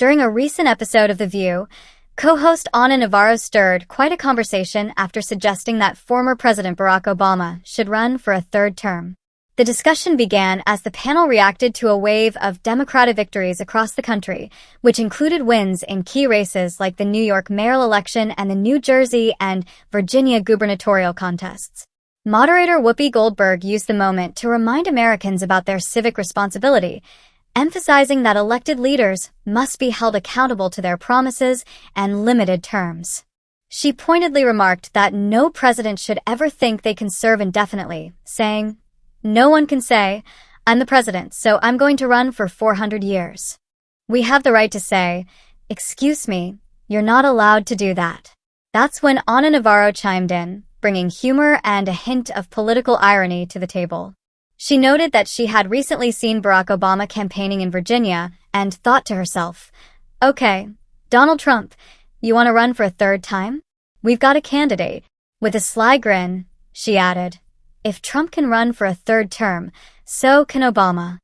During a recent episode of The View, co-host Ana Navarro stirred quite a conversation after suggesting that former President Barack Obama should run for a third term. The discussion began as the panel reacted to a wave of Democratic victories across the country, which included wins in key races like the New York mayoral election and the New Jersey and Virginia gubernatorial contests. Moderator Whoopi Goldberg used the moment to remind Americans about their civic responsibility, emphasizing that elected leaders must be held accountable to their promises and limited terms. She pointedly remarked that no president should ever think they can serve indefinitely, saying, "No one can say, 'I'm the president, so I'm going to run for 400 years.' We have the right to say, 'Excuse me, you're not allowed to do that.'" That's when Ana Navarro chimed in, bringing humor and a hint of political irony to the table. She noted that she had recently seen Barack Obama campaigning in Virginia and thought to herself, "Okay, Donald Trump, you want to run for a third time? We've got a candidate." With a sly grin, she added, "If Trump can run for a third term, so can Obama."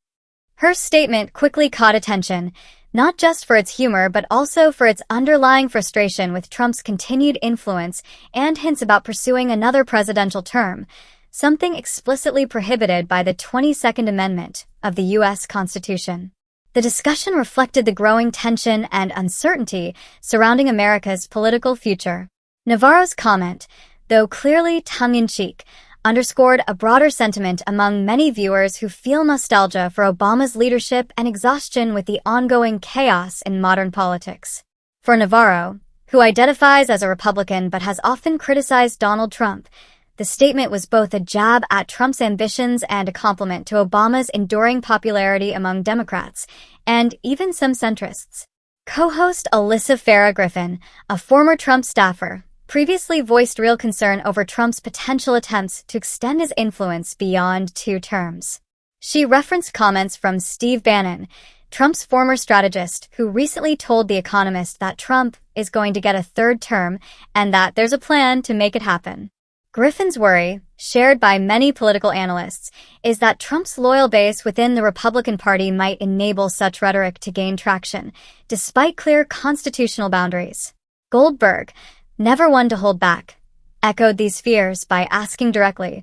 Her statement quickly caught attention, not just for its humor but also for its underlying frustration with Trump's continued influence and hints about pursuing another presidential term, something explicitly prohibited by the 22nd Amendment of the U.S. Constitution. The discussion reflected the growing tension and uncertainty surrounding America's political future. Navarro's comment, though clearly tongue-in-cheek, underscored a broader sentiment among many viewers who feel nostalgia for Obama's leadership and exhaustion with the ongoing chaos in modern politics. For Navarro, who identifies as a Republican but has often criticized Donald Trump, the statement was both a jab at Trump's ambitions and a compliment to Obama's enduring popularity among Democrats, and even some centrists. Co-host Alyssa Griffin, a former Trump staffer, previously voiced real concern over Trump's potential attempts to extend his influence beyond 2 terms. She referenced comments from Steve Bannon, Trump's former strategist, who recently told The Economist that Trump is going to get a third term and that there's a plan to make it happen. Griffin's worry, shared by many political analysts, is that Trump's loyal base within the Republican Party might enable such rhetoric to gain traction, despite clear constitutional boundaries. Goldberg, never one to hold back, echoed these fears by asking directly,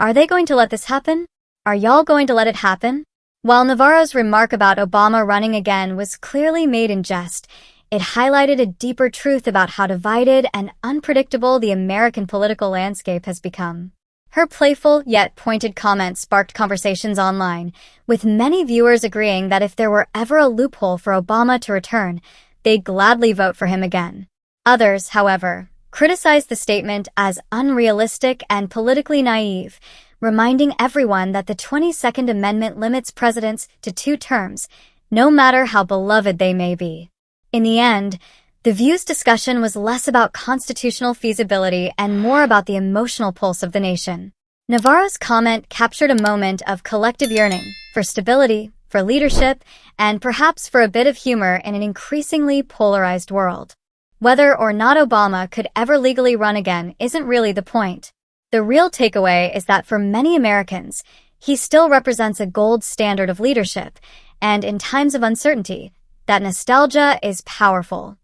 "Are they going to let this happen? Are y'all going to let it happen?" While Navarro's remark about Obama running again was clearly made in jest, it highlighted a deeper truth about how divided and unpredictable the American political landscape has become. Her playful yet pointed comments sparked conversations online, with many viewers agreeing that if there were ever a loophole for Obama to return, they'd gladly vote for him again. Others, however, criticized the statement as unrealistic and politically naive, reminding everyone that the 22nd Amendment limits presidents to 2 terms, no matter how beloved they may be. In the end, the View's discussion was less about constitutional feasibility and more about the emotional pulse of the nation. Navarro's comment captured a moment of collective yearning for stability, for leadership, and perhaps for a bit of humor in an increasingly polarized world. Whether or not Obama could ever legally run again isn't really the point. The real takeaway is that for many Americans, he still represents a gold standard of leadership, and in times of uncertainty, that nostalgia is powerful.